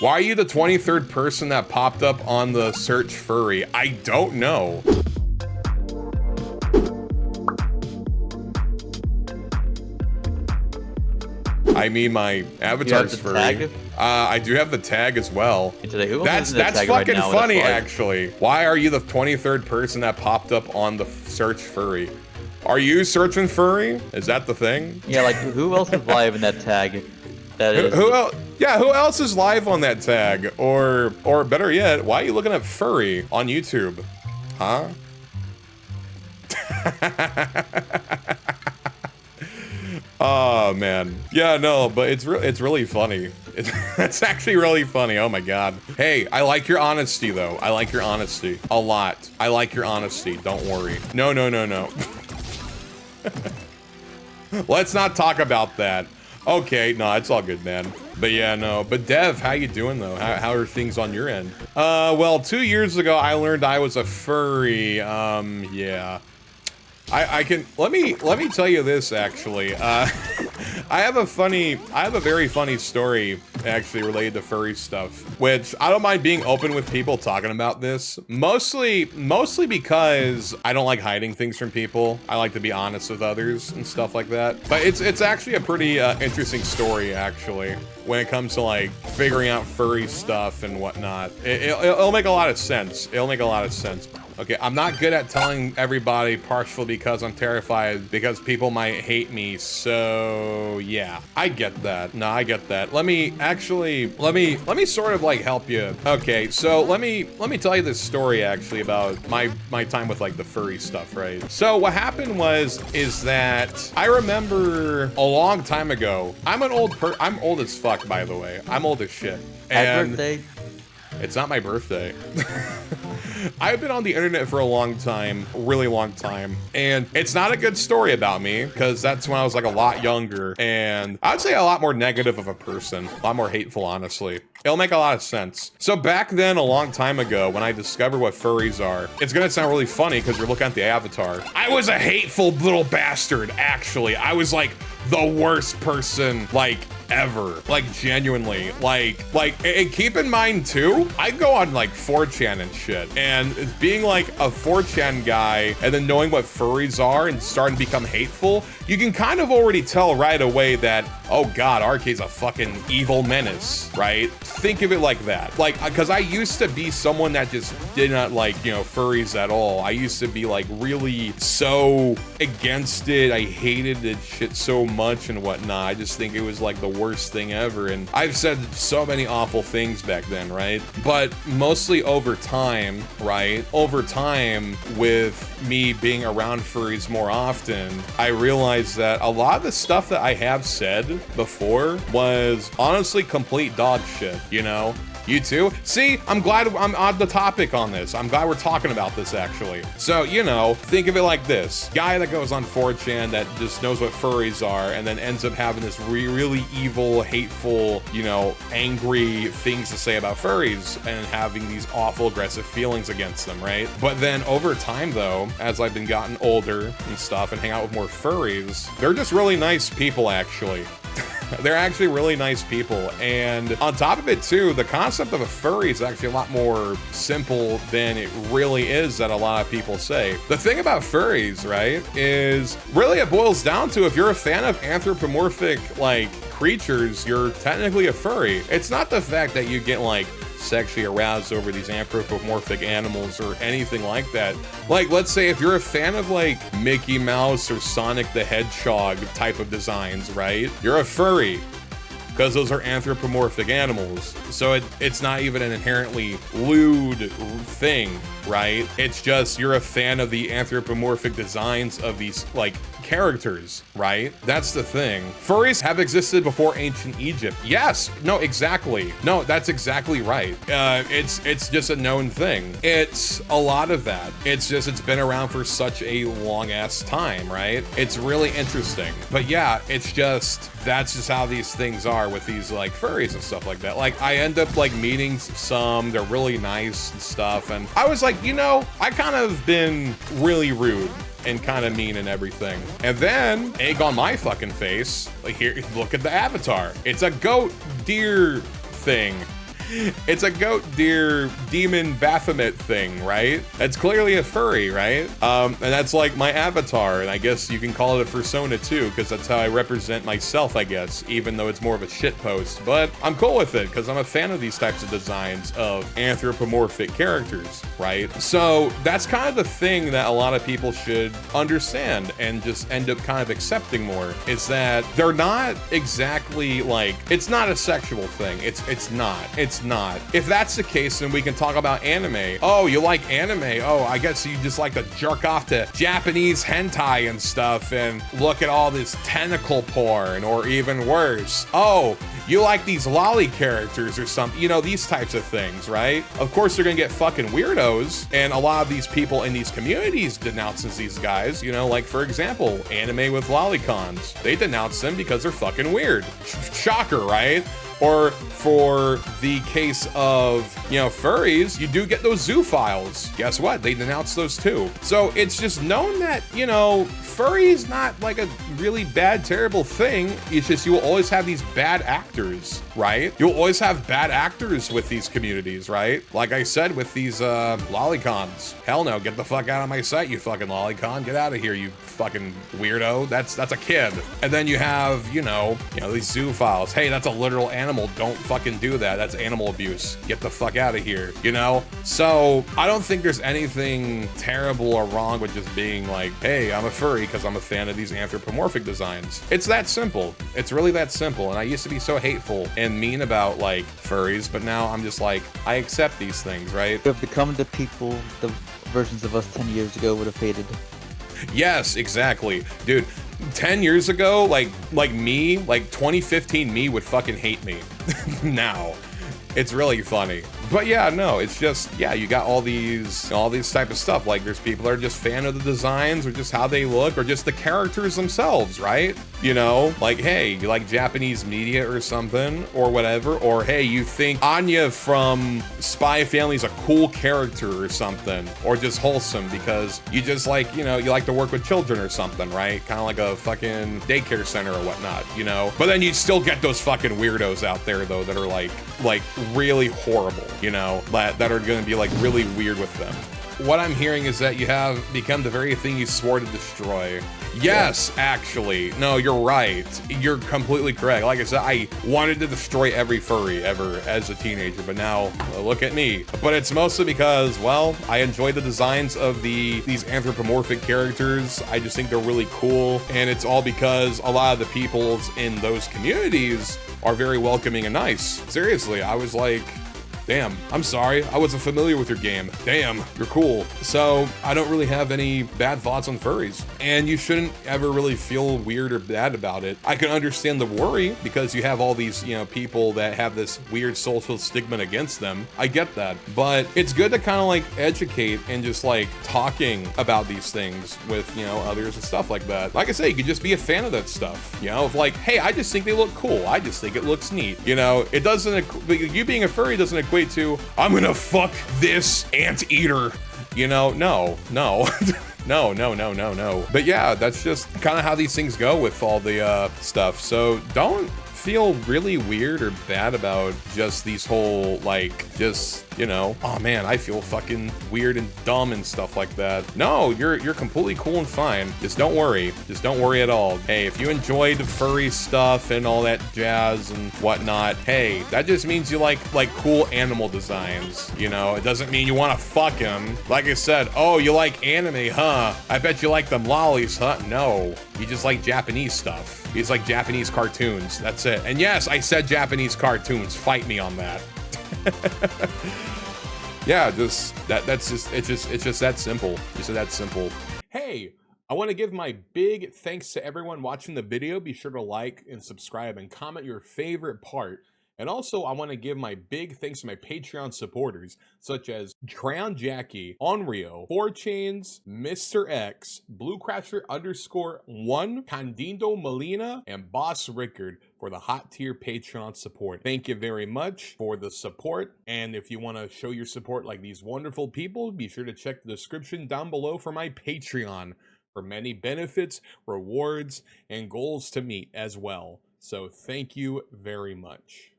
Why are you the 23rd person that popped up on the search furry? I don't know. I mean, my avatar's furry. I do have the tag as well. That's fucking funny, actually. Why are you the 23rd person that popped up on the search furry? Are you searching furry? Is that the thing? Yeah, like who else is live in that tag? That is. Who else? Yeah, who else is live on that tag? Or better yet, why are you looking at furry on YouTube? Huh? Oh man, yeah, no, but it's really funny. It's actually really funny. Oh my god. Hey, I like your honesty though. I like your honesty a lot. I like your honesty. Don't worry. No. Let's not talk about that. Okay, no, it's all good, man. But yeah, no. But Dev, how you doing though? How are things on your end? Well, 2 years ago I learned I was a furry. Yeah. I can let me tell you this actually. I have a very funny story actually related to furry stuff, which I don't mind being open with people talking about this. Mostly because I don't like hiding things from people. I like to be honest with others and stuff like that. But it's actually a pretty interesting story actually when it comes to like figuring out furry stuff and whatnot. It'll make a lot of sense. It'll make a lot of sense. Okay, I'm not good at telling everybody partially because I'm terrified because people might hate me. So yeah, I get that. No, I get that. Let me sort of like help you. Okay, so let me tell you this story actually about my time with like the furry stuff, right? So what happened is that I remember a long time ago. I'm old as fuck, by the way. I'm old as shit. Happy birthday. It's not my birthday. I've been on the internet for a long time, really long time, and it's not a good story about me because that's when I was like a lot younger and I'd say a lot more negative of a person, a lot more hateful, honestly. It'll make a lot of sense. So back then, a long time ago, when I discovered what furries are, it's gonna sound really funny because you're looking at the avatar. I was a hateful little bastard, actually. I was like the worst person, like, ever. Like, genuinely. Like, and keep in mind, too, I go on, like, 4chan and shit. And being, like, a 4chan guy, and then knowing what furries are and starting to become hateful, you can kind of already tell right away that, oh god, Arcade's a fucking evil menace, right? Think of it like that. Like, because I used to be someone that just did not like, you know, furries at all. I used to be, like, really so against it. I hated it shit so much and whatnot. I just think it was, like, the worst thing ever. And I've said so many awful things back then, right? But mostly over time, right? Over time, with me being around furries more often, I realized that a lot of the stuff that I have said before was honestly complete dog shit, you know? You too? See, I'm glad I'm on the topic on this. I'm glad we're talking about this, actually. So, you know, think of it like this. Guy that goes on 4chan that just knows what furries are and then ends up having this really evil, hateful, you know, angry things to say about furries and having these awful, aggressive feelings against them, right? But then over time, though, as I've been gotten older and stuff and hang out with more furries, they're just really nice people, actually. They're actually really nice people. And on top of it too, the concept of a furry is actually a lot more simple than it really is that a lot of people say. The thing about furries, right, is really it boils down to if you're a fan of anthropomorphic like creatures, you're technically a furry. It's not the fact that you get like sexually aroused over these anthropomorphic animals or anything like that. Like, let's say if you're a fan of like Mickey Mouse or Sonic the Hedgehog type of designs, right? You're a furry because those are anthropomorphic animals. So it's not even an inherently lewd thing, right? It's just you're a fan of the anthropomorphic designs of these like characters, right? That's the thing. Furries have existed before ancient Egypt. Yes, no, exactly. No, that's exactly right. It's just a known thing. It's a lot of that. It's just, it's been around for such a long ass time, right? It's really interesting. But yeah, it's just, that's just how these things are with these like furries and stuff like that. Like I end up like meeting some, they're really nice and stuff. And I was like, you know, I kind of been really rude and kind of mean and everything. And then egg on my fucking face, like here, look at the avatar. It's a goat deer thing. It's a goat deer demon Baphomet thing, right? That's clearly a furry, right? And that's like my avatar, and I guess you can call it a persona too, because that's how I represent myself, I guess, even though it's more of a shit post. But I'm cool with it, because I'm a fan of these types of designs of anthropomorphic characters, right? So that's kind of the thing that a lot of people should understand and just end up kind of accepting more, is that they're not exactly like, it's not a sexual thing. It's not. If that's the case, then we can talk about anime. Oh, you like anime? Oh, I guess you just like to jerk off to Japanese hentai and stuff and look at all this tentacle porn, or even worse. Oh, you like these lolly characters or something, you know, these types of things, right? Of course, they're gonna get fucking weirdos, and a lot of these people in these communities denounces these guys, you know, like for example, anime with lolicons. They denounce them because they're fucking weird. Shocker, right? Or for the case of, you know, furries, you do get those zoophiles. Guess what? They denounce those too. So it's just known that, you know, furry is not like a really bad, terrible thing. It's just you will always have these bad actors, right? You'll always have bad actors with these communities, right? Like I said, with these lolicons. Hell no, get the fuck out of my sight, you fucking lolicon. Get out of here, you fucking weirdo. That's a kid. And then you have, you know, these zoophiles. Hey, that's a literal animal. Don't fucking do that. That's animal abuse. Get the fuck out of here, you know? So I don't think there's anything terrible or wrong with just being like, hey, I'm a furry because I'm a fan of these anthropomorphic designs. It's that simple. It's really that simple. And I used to be so hateful and mean about like furries, but now I'm just like, I accept these things, right? We have become the people the versions of us 10 years ago would have hated. Yes, exactly. Dude, 10 years ago, like me, like 2015 me would fucking hate me. Now. It's really funny. But yeah, no, it's just, yeah, you got all these type of stuff. Like there's people that are just fan of the designs or just how they look or just the characters themselves, right? You know, like, hey, you like Japanese media or something or whatever, or hey, you think Anya from Spy Family is a cool character or something, or just wholesome because you just like, you know, you like to work with children or something, right? Kind of like a fucking daycare center or whatnot, you know? But then you still get those fucking weirdos out there though that are like really horrible, you know, that are going to be like really weird with them. What I'm hearing is that you have become the very thing you swore to destroy. Yes, actually. No, you're right. You're completely correct. Like I said, I wanted to destroy every furry ever as a teenager, but now look at me. But it's mostly because, well, I enjoy the designs of these anthropomorphic characters. I just think they're really cool. And it's all because a lot of the people in those communities are very welcoming and nice. Seriously, I was like, damn, I'm sorry, I wasn't familiar with your game. Damn, you're cool. So I don't really have any bad thoughts on furries, and you shouldn't ever really feel weird or bad about it. I can understand the worry because you have all these, you know, people that have this weird social stigma against them. I get that, but it's good to kind of like educate and just like talking about these things with, you know, others and stuff like that. Like I say, you could just be a fan of that stuff, you know, of like, hey, I just think they look cool. I just think it looks neat. You know, it doesn't, you being a furry doesn't equate to, I'm gonna fuck this anteater, you know? No. No. No. But yeah, that's just kind of how these things go with all the stuff. So don't feel really weird or bad about just these whole, like, just, you know, oh man, I feel fucking weird and dumb and stuff like that. No, you're completely cool and fine. Just don't worry. Just don't worry at all. Hey, if you enjoyed furry stuff and all that jazz and whatnot, hey, that just means you like cool animal designs, you know? It doesn't mean you want to fuck them. Like I said, oh, you like anime, huh? I bet you like them lollies, huh? No, you just like Japanese stuff. It's like Japanese cartoons. That's it. And yes, I said Japanese cartoons. Fight me on that. Yeah, it's just that simple. Just that simple. Hey, I want to give my big thanks to everyone watching the video. Be sure to like and subscribe and comment your favorite part. And also, I want to give my big thanks to my Patreon supporters, such as Crown Jackie, Onryo, 4Chains, Mr. X, Bluecrasher_1, Candido Molina, and Boss Rickard for the hot tier Patreon support. Thank you very much for the support. And if you want to show your support like these wonderful people, be sure to check the description down below for my Patreon for many benefits, rewards, and goals to meet as well. So thank you very much.